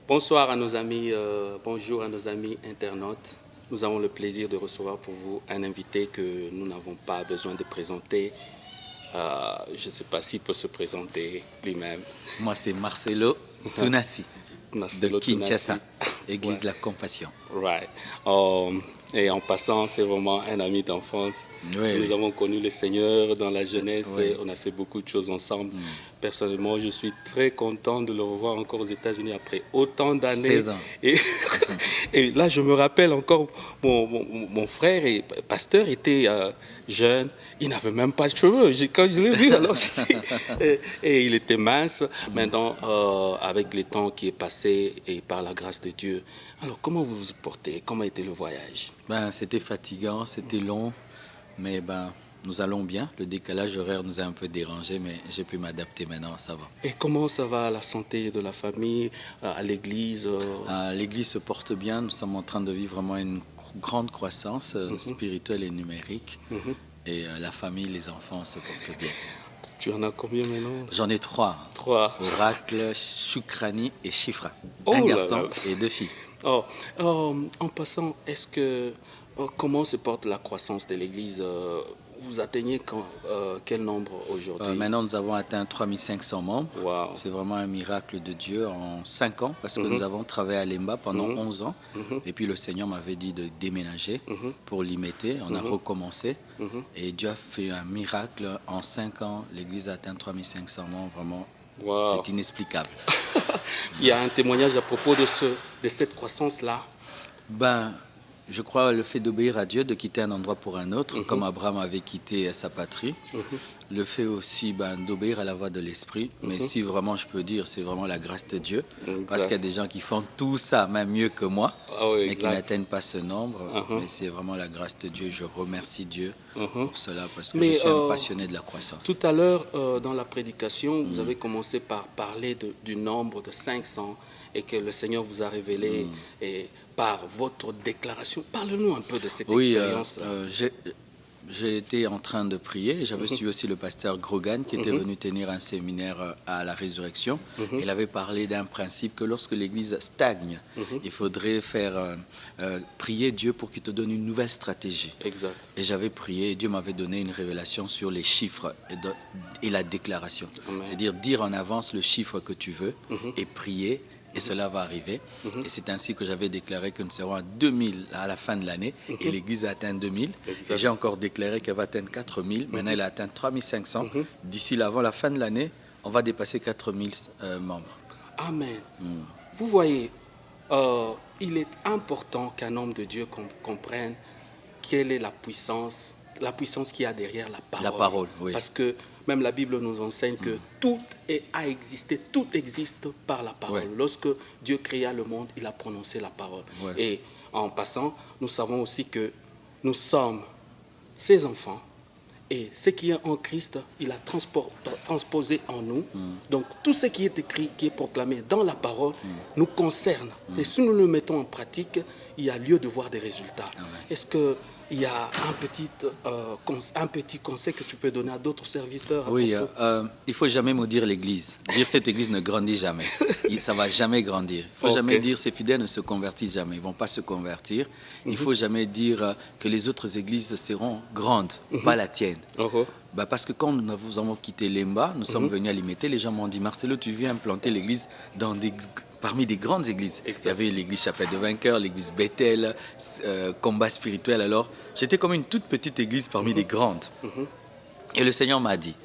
Bonsoir à nos amis, bonjour à nos amis internautes. Nous avons le plaisir de recevoir pour vous un invité que nous n'avons pas besoin de présenter. Je ne sais pas s'il peut se présenter lui-même. Moi, c'est Marcelo Tunasi de Marcelo Kinshasa, Tunasi. Église Ouais. de la Compassion. Right. Et en passant, c'est vraiment un ami d'enfance. Oui, Nous oui. avons connu le Seigneur dans la jeunesse. Oui. On a fait beaucoup de choses ensemble. Personnellement, je suis très content de le revoir encore aux États-Unis après autant d'années. 16 ans. Et, et là, je me rappelle encore, mon frère et pasteur était jeune. Il n'avait même pas de cheveux. Quand je l'ai vu, alors, et il était mince. Maintenant, avec le temps qui est passé et par la grâce de Dieu, alors comment vous vous portez? Comment était le voyage? C'était fatigant, c'était long, mais nous allons bien. Le décalage horaire nous a un peu dérangé, mais j'ai pu m'adapter maintenant, ça va. Et comment ça va la santé de la famille, à l'église? L'église se porte bien, nous sommes en train de vivre vraiment une grande croissance spirituelle et numérique. Et la famille, les enfants se portent bien. Tu en as combien maintenant? J'en ai 3. 3. Oracle, Shukrani et Shifra. Oh un là garçon là. et 2 filles. En passant, comment se porte la croissance de l'Église? Vous atteignez quel nombre aujourd'hui? Maintenant, nous avons atteint 3500 membres. Wow. C'est vraiment un miracle de Dieu en 5 ans parce que nous avons travaillé à Lemba pendant 11 ans. Et puis le Seigneur m'avait dit de déménager pour l'imiter. On a recommencé et Dieu a fait un miracle. En 5 ans, l'Église a atteint 3500 membres. Vraiment, Wow. c'est inexplicable. Il y a un témoignage à propos de cette croissance-là. Je crois le fait d'obéir à Dieu, de quitter un endroit pour un autre, comme Abraham avait quitté sa patrie. Le fait aussi d'obéir à la voix de l'Esprit. Mais si vraiment je peux dire, c'est vraiment la grâce de Dieu. Parce qu'il y a des gens qui font tout ça, même mieux que moi, Ah oui, mais qui exact. n'atteignent pas ce nombre. Mais c'est vraiment la grâce de Dieu. Je remercie Dieu pour cela, parce que Mais, je suis un passionné de la croissance. Tout à l'heure, dans la prédication, vous avez commencé par parler du nombre de 500 et que le Seigneur vous a révélé et par votre déclaration. Parlez-nous un peu de cette Oui, expérience-là. j'ai été en train de prier. J'avais suivi aussi le pasteur Grogan qui était venu tenir un séminaire à la résurrection. Il avait parlé d'un principe que lorsque l'Église stagne, il faudrait prier Dieu pour qu'il te donne une nouvelle stratégie. Exact. Et j'avais prié et Dieu m'avait donné une révélation sur les chiffres et la déclaration. Amen. C'est-à-dire dire en avance le chiffre que tu veux et prier. Et cela va arriver. Et c'est ainsi que j'avais déclaré que nous serons à 2000 à la fin de l'année. Et l'Église a atteint 2000. Exact. Et j'ai encore déclaré qu'elle va atteindre 4000. Maintenant, elle a atteint 3500. D'ici là, avant la fin de l'année, on va dépasser 4000 membres. Amen. Vous voyez, il est important qu'un homme de Dieu comprenne quelle est la puissance qu'il y a derrière la parole. La parole, oui. Parce que même la Bible nous enseigne que tout a existé, tout existe par la parole. Ouais. Lorsque Dieu créa le monde, il a prononcé la parole. Ouais. Et en passant, nous savons aussi que nous sommes ses enfants. Et ce qui est en Christ, il a transposé en nous. Donc tout ce qui est écrit, qui est proclamé dans la parole, nous concerne. Et si nous le mettons en pratique, il y a lieu de voir des résultats. Amen. Est-ce qu'il y a un petit conseil que tu peux donner à d'autres serviteurs? Oui, il ne faut jamais maudire l'Église. Dire cette Église ne grandit jamais. Ça ne va jamais grandir. Il ne faut jamais dire ces fidèles ne se convertissent jamais. Ils ne vont pas se convertir. Il ne faut jamais dire que les autres églises seront grandes, pas la tienne. Parce que quand nous avons quitté Lemba, nous sommes venus à l'imiter, les gens m'ont dit « Marcelo, tu viens implanter l'église parmi des grandes églises. » Il y avait l'église Chapelle de Vainqueur, l'église Bethel, Combat spirituel. Alors, j'étais comme une toute petite église parmi des grandes. Et le Seigneur m'a dit,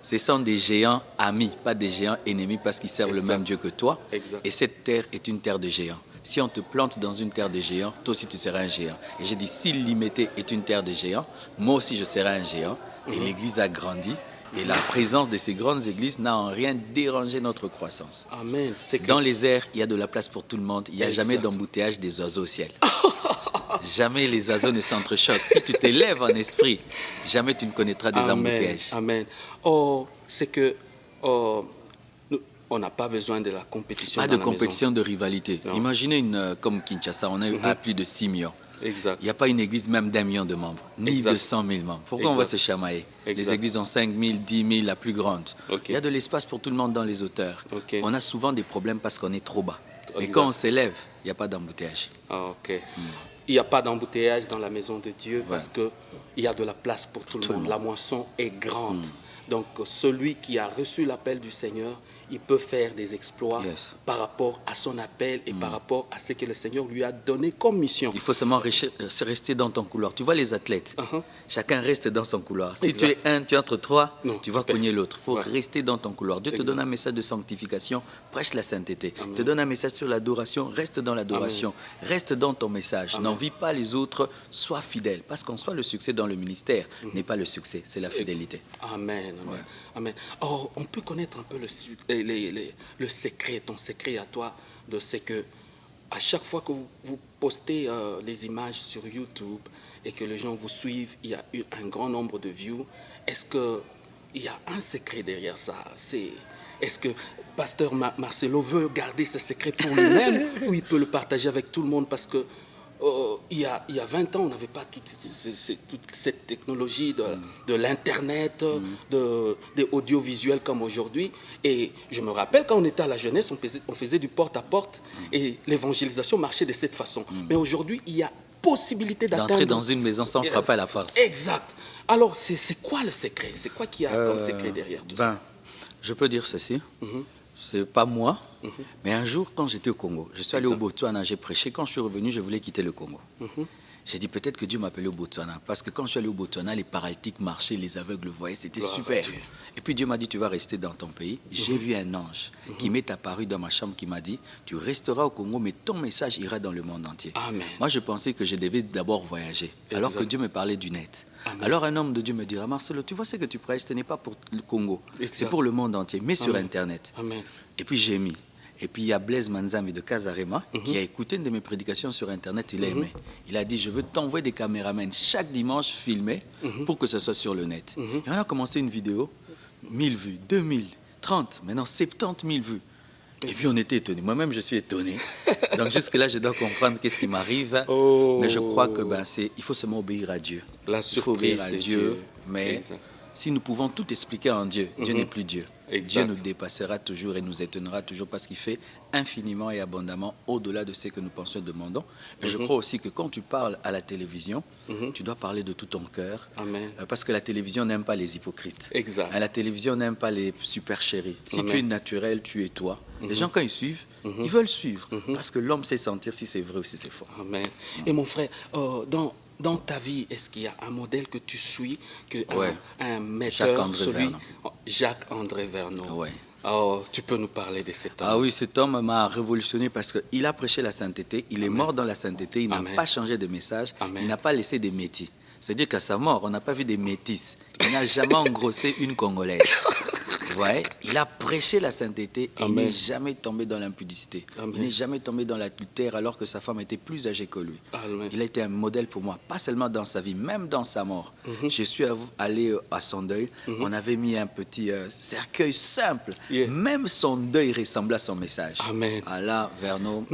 ce sont des géants amis, pas des géants ennemis parce qu'ils servent le même Dieu que toi. Exact. Et cette terre est une terre de géants. Si on te plante dans une terre de géants, toi aussi tu seras un géant. Et j'ai dit, si l'Imité est une terre de géants, moi aussi je serai un géant. Et l'église a grandi. Et la présence de ces grandes églises n'a en rien dérangé notre croissance. Amen. C'est que- Dans les airs, il y a de la place pour tout le monde. Il n'y a Exact. jamais d'embouteillage des oiseaux au ciel. Jamais les oiseaux ne s'entrechoquent. Si tu t'élèves en esprit, jamais tu ne connaîtras des embouteillages. Amen. C'est que on n'a pas besoin de la compétition. Pas dans de la compétition, de rivalité. Non. Imaginez comme Kinshasa, on est à plus de 6 millions. maison. Exact. Il n'y a pas une église même d'1 million de membres, ni Exact. de 100 000 membres. Pourquoi on va Exact. se chamailler? Exact. Les églises ont 5 000, 10 000, la plus grande. Ok. Il y a de l'espace pour tout le monde dans les hauteurs. Ok. On a souvent des problèmes parce qu'on est trop bas. Mais quand on s'élève, il n'y a pas d'embouteillage. Ah, ok. Il n'y a pas d'embouteillage dans la maison de Dieu parce qu'il y a de la place pour tout le monde. La moisson est grande. Donc, celui qui a reçu l'appel du Seigneur, il peut faire des exploits par rapport à son appel et par rapport à ce que le Seigneur lui a donné comme mission. Il faut seulement rester dans ton couloir. Tu vois les athlètes, chacun reste dans son couloir. Si tu es un, tu entres trois, tu vas cogner l'autre. Il faut rester dans ton couloir. Dieu te donne un message de sanctification, prêche la sainteté. Te donne un message sur l'adoration, reste dans l'adoration. Reste dans ton message. N'envie pas les autres, sois fidèle. Parce qu'en soi, le succès dans le ministère n'est pas le succès, c'est la fidélité. Amen. Amen. Oh, on peut connaître un peu le secret, ton secret à toi, de ce que à chaque fois que vous postez les images sur YouTube et que les gens vous suivent, il y a eu un grand nombre de views. Est-ce qu'il y a un secret derrière ça? Est-ce que Pasteur Marcelo veut garder ce secret pour lui-même ou il peut le partager avec tout le monde? Parce que il y a 20 ans, on n'avait pas toute cette technologie de l'Internet, des audiovisuels comme aujourd'hui. Et je me rappelle, quand on était à la jeunesse, on faisait du porte-à-porte et l'évangélisation marchait de cette façon. Mais aujourd'hui, il y a possibilité d'entrer dans une maison sans frapper à la porte. Exact. Alors, c'est quoi le secret? C'est quoi qu'il y a comme secret derrière tout ça? Je peux dire ceci. C'est pas moi, mais un jour, quand j'étais au Congo, je suis allé au Botswana, j'ai prêché. Quand je suis revenu, je voulais quitter le Congo. J'ai dit peut-être que Dieu m'appelait au Botswana. Parce que quand je suis allé au Botswana, les paralytiques marchaient, les aveugles voyaient, c'était super. Et puis Dieu m'a dit, tu vas rester dans ton pays. J'ai vu un ange qui m'est apparu dans ma chambre, qui m'a dit, tu resteras au Congo, mais ton message ira dans le monde entier. Amen. Moi, je pensais que je devais d'abord voyager, alors que Dieu me parlait du net. Amen. Alors un homme de Dieu me dira, Marcelo, tu vois ce que tu prêches, ce n'est pas pour le Congo, c'est pour le monde entier, mais sur Internet. Amen. Et puis j'ai mis. Et puis il y a Blaise Manzambi de Casarema qui a écouté une de mes prédications sur Internet, il a aimé. Il a dit, je veux t'envoyer des caméramans chaque dimanche filmer pour que ce soit sur le net. Et on a commencé une vidéo, 1000 vues, 2000, 30, maintenant 70 000 vues. Et puis on était étonnés. Moi-même, je suis étonné. Donc jusque-là, je dois comprendre qu'est-ce qui m'arrive. Mais je crois que il faut seulement obéir à Dieu. La surprise, il faut obéir à Dieu. Mais si nous pouvons tout expliquer en Dieu, Dieu n'est plus Dieu. Dieu nous dépassera toujours et nous étonnera toujours parce qu'il fait infiniment et abondamment au-delà de ce que nous pensons et demandons. Et je crois aussi que quand tu parles à la télévision, tu dois parler de tout ton cœur. Parce que la télévision n'aime pas les hypocrites. La télévision n'aime pas les super chéris. Si tu es naturel, tu es toi. Les gens, quand ils suivent, ils veulent suivre. Parce que l'homme sait sentir si c'est vrai ou si c'est faux. Amen. Et mon frère, dans ta vie, est-ce qu'il y a un modèle que tu suis, un metteur, Jacques-André Vernon? Oh, tu peux nous parler de cet homme? Ah oui, cet homme m'a révolutionné parce qu'il a prêché la sainteté, il est mort dans la sainteté, il n'a pas changé de message, il n'a pas laissé des métis. C'est-à-dire qu'à sa mort, on n'a pas vu des métis. Il n'a jamais engrossé une Congolaise. Ouais, il a prêché la sainteté et il n'est jamais tombé dans l'impudicité. Il n'est jamais tombé dans l'adultère alors que sa femme était plus âgée que lui. Il a été un modèle pour moi, pas seulement dans sa vie, même dans sa mort. Je suis allé à son deuil, on avait mis un petit cercueil simple. Même son deuil ressemblait à son message. Allah, Vernon,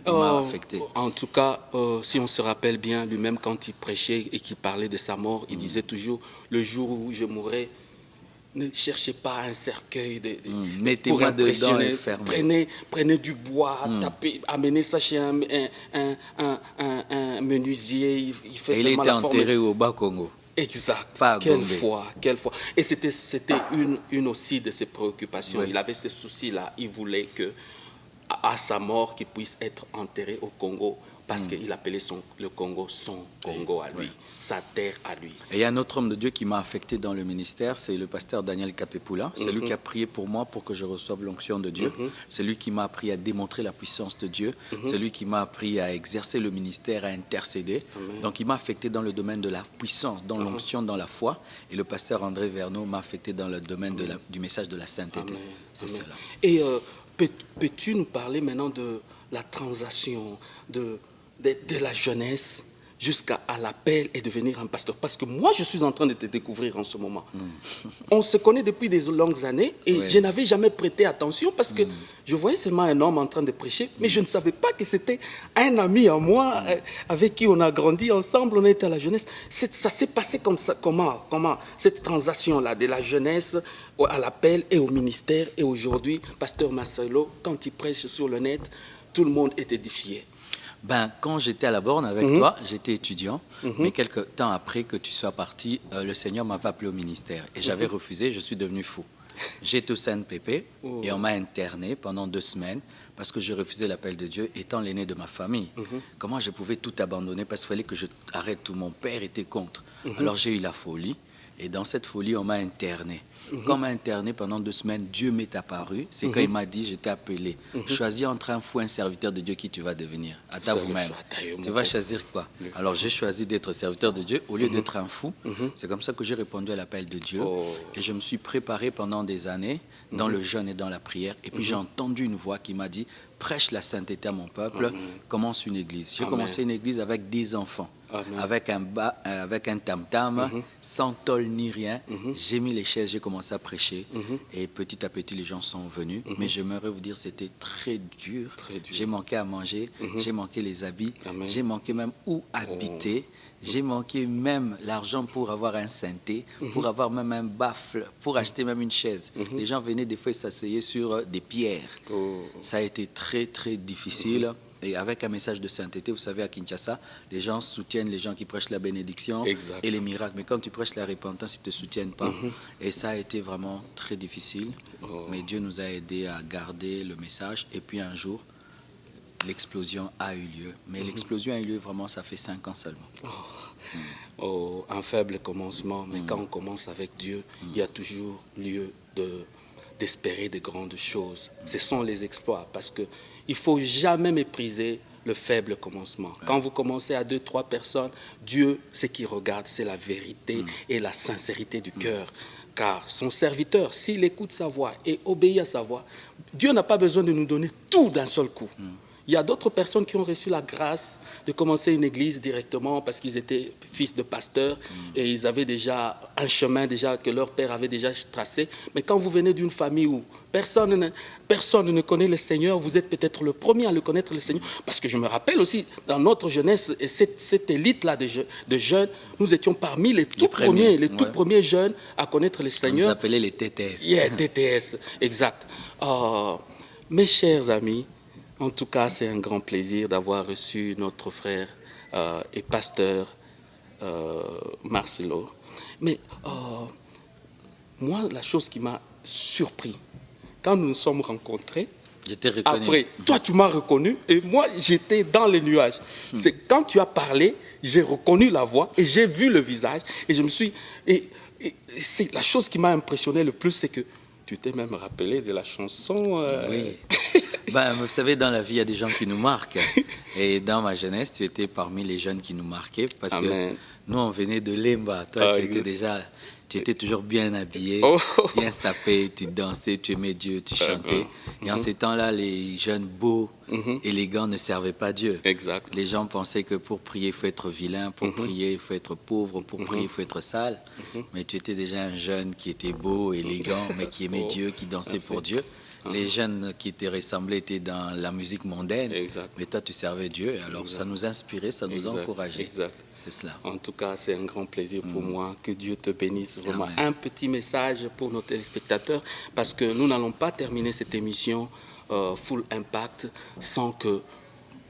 m'a affecté. En tout cas, si on se rappelle bien, lui-même quand il prêchait et qu'il parlait de sa mort, il disait toujours, le jour où je mourrai, ne cherchez pas un cercueil mettez-moi dedans et fermez. Prenez du bois, tapez, amenez ça chez un menuisier. Il était enterré au Bas-Congo. Exact. Pas quelle foi. Et c'était une aussi de ses préoccupations. Il avait ce souci-là. Il voulait que, à sa mort, qu'il puisse être enterré au Congo. Parce qu'il appelait le Congo son Congo à lui, sa terre à lui. Et il y a un autre homme de Dieu qui m'a affecté dans le ministère, c'est le pasteur Daniel Kapepula. C'est lui qui a prié pour moi pour que je reçoive l'onction de Dieu. C'est lui qui m'a appris à démontrer la puissance de Dieu. C'est lui qui m'a appris à exercer le ministère, à intercéder. Donc il m'a affecté dans le domaine de la puissance, dans l'onction, dans la foi. Et le pasteur André Vernon m'a affecté dans le domaine du message de la sainteté. C'est cela. Et peux-tu nous parler maintenant de la transaction, de la jeunesse jusqu'à l'appel et devenir un pasteur? Parce que moi, je suis en train de te découvrir en ce moment. On se connaît depuis des longues années et je n'avais jamais prêté attention parce que je voyais seulement un homme en train de prêcher, mais je ne savais pas que c'était un ami à moi avec qui on a grandi ensemble, on était à la jeunesse. Ça s'est passé comme ça, comment cette transaction-là de la jeunesse à l'appel et au ministère et aujourd'hui, pasteur Marcelo, quand il prêche sur le net, tout le monde est édifié. Ben, quand j'étais à la borne avec toi, j'étais étudiant, mais quelques temps après que tu sois parti, le Seigneur m'avait appelé au ministère et j'avais refusé, je suis devenu fou. J'étais au CNPP et on m'a interné pendant 2 semaines parce que j'ai refusé l'appel de Dieu étant l'aîné de ma famille. Comment je pouvais tout abandonner parce qu'il fallait que je arrête tout. Mon père était contre. Alors j'ai eu la folie et dans cette folie, on m'a interné. Quand on m'a interné pendant 2 semaines, Dieu m'est apparu. C'est quand il m'a dit, je t'ai appelé. Choisis entre un fou et un serviteur de Dieu qui tu vas devenir. À ta vous-même. Tu vas choisir quoi? Alors j'ai choisi d'être serviteur de Dieu au lieu d'être un fou. C'est comme ça que j'ai répondu à l'appel de Dieu. Et je me suis préparé pendant des années dans le jeûne et dans la prière. Et puis j'ai entendu une voix qui m'a dit, prêche la sainteté à mon peuple, commence une église. J'ai commencé une église avec 10 enfants. Avec un tam-tam, sans tôle ni rien. J'ai mis les chaises, j'ai commencé à prêcher. Et petit à petit, les gens sont venus. Mais j'aimerais vous dire, c'était très dur. J'ai manqué à manger, j'ai manqué les habits, j'ai manqué même où habiter. J'ai manqué même l'argent pour avoir un synthé, pour avoir même un baffle, pour acheter même une chaise. Les gens venaient des fois s'asseoir sur des pierres. Ça a été très, très difficile. Et avec un message de sainteté, vous savez, à Kinshasa, les gens soutiennent les gens qui prêchent la bénédiction et les miracles. Mais quand tu prêches la repentance, ils ne te soutiennent pas. Et ça a été vraiment très difficile. Mais Dieu nous a aidés à garder le message. Et puis un jour, l'explosion a eu lieu. Mais l'explosion a eu lieu vraiment, ça fait 5 ans seulement. Un faible commencement, mais quand on commence avec Dieu, il y a toujours lieu d'espérer de grandes choses. Ce sont les exploits, parce qu'il ne faut jamais mépriser le faible commencement. Quand vous commencez à 2-3 personnes, Dieu, ce qu'il regarde, c'est la vérité et la sincérité du cœur. Car son serviteur, s'il écoute sa voix et obéit à sa voix, Dieu n'a pas besoin de nous donner tout d'un seul coup. Il y a d'autres personnes qui ont reçu la grâce de commencer une église directement parce qu'ils étaient fils de pasteurs et ils avaient déjà un chemin déjà que leur père avait déjà tracé. Mais quand vous venez d'une famille où personne ne connaît le Seigneur, vous êtes peut-être le premier à le connaître, le Seigneur. Parce que je me rappelle aussi, dans notre jeunesse, et cette élite-là de jeunes, nous étions parmi les tout premiers jeunes à connaître le Seigneur. On s'appelait les TTS. TTS, exact. Mes chers amis, en tout cas, c'est un grand plaisir d'avoir reçu notre frère et pasteur Marcelo. Mais moi, la chose qui m'a surpris, quand nous nous sommes rencontrés, après, toi tu m'as reconnu et moi j'étais dans les nuages. C'est quand tu as parlé, j'ai reconnu la voix et j'ai vu le visage et je me suis... Et c'est la chose qui m'a impressionné le plus, c'est que tu t'es même rappelé de la chanson. Oui. Ben, vous savez, dans la vie, il y a des gens qui nous marquent. Et dans ma jeunesse, tu étais parmi les jeunes qui nous marquaient parce que nous, on venait de Lemba. Toi, tu étais toujours bien habillé, bien sapé, tu dansais, tu aimais Dieu, tu chantais. Et en ces temps-là, les jeunes beaux, élégants ne servaient pas Dieu. Exact. Les gens pensaient que pour prier, il faut être vilain, pour prier, il faut être pauvre, pour prier, il faut être sale. Mais tu étais déjà un jeune qui était beau, élégant, mais qui aimait Dieu, qui dansait pour Dieu. Les jeunes qui te ressemblaient étaient dans la musique mondaine, mais toi tu servais Dieu, alors ça nous inspirait, ça nous encourageait. C'est cela. En tout cas, c'est un grand plaisir pour moi. Que Dieu te bénisse vraiment. Amen. Un petit message pour nos téléspectateurs, parce que nous n'allons pas terminer cette émission Full Impact sans que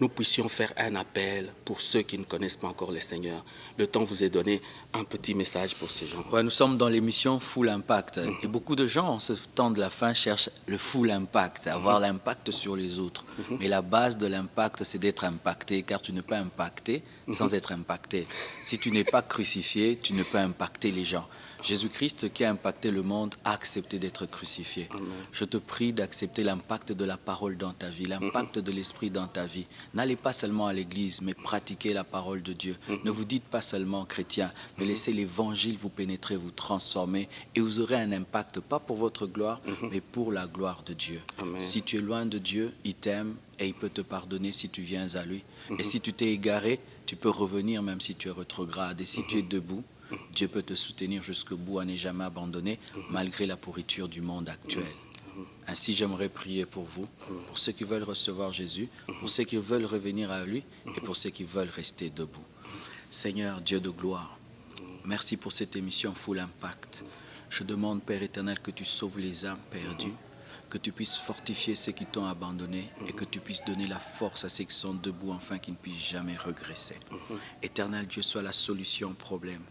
nous puissions faire un appel pour ceux qui ne connaissent pas encore le Seigneur. Le temps vous est donné, un petit message pour ces gens. Ouais, nous sommes dans l'émission Full Impact. Et beaucoup de gens, en ce temps de la fin, cherchent le full impact, avoir l'impact sur les autres. Mais la base de l'impact, c'est d'être impacté, car tu ne peux impacter sans être impacté. Si tu n'es pas crucifié, tu ne peux impacter les gens. Jésus-Christ qui a impacté le monde a accepté d'être crucifié. Amen. Je te prie d'accepter l'impact de la parole dans ta vie, l'impact de l'esprit dans ta vie. N'allez pas seulement à l'église, mais pratiquez la parole de Dieu. Ne vous dites pas seulement chrétien, mais laissez l'évangile vous pénétrer, vous transformer et vous aurez un impact, pas pour votre gloire, mais pour la gloire de Dieu. Amen. Si tu es loin de Dieu, il t'aime et il peut te pardonner si tu viens à lui. Et si tu t'es égaré, tu peux revenir même si tu es rétrograde. Et si tu es debout, Dieu peut te soutenir jusqu'au bout à ne jamais abandonner, malgré la pourriture du monde actuel. Ainsi, j'aimerais prier pour vous, pour ceux qui veulent recevoir Jésus, pour ceux qui veulent revenir à lui et pour ceux qui veulent rester debout. Seigneur, Dieu de gloire, merci pour cette émission Full Impact. Je demande, Père éternel, que tu sauves les âmes perdues. que tu puisses fortifier ceux qui t'ont abandonné et que tu puisses donner la force à ceux qui sont debout afin qu'ils ne puissent jamais regresser. Éternel Dieu, sois la solution au problème.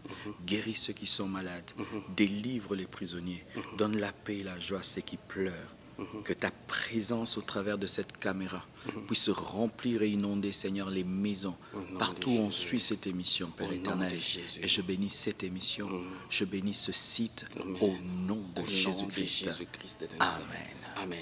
Guéris ceux qui sont malades. Délivre les prisonniers. Donne la paix et la joie à ceux qui pleurent. Que ta présence au travers de cette caméra puisse remplir et inonder, Seigneur, les maisons, partout où on suit cette émission, Père éternel. Et je bénis cette émission, je bénis ce site au nom de Jésus-Christ. Amen. Amen.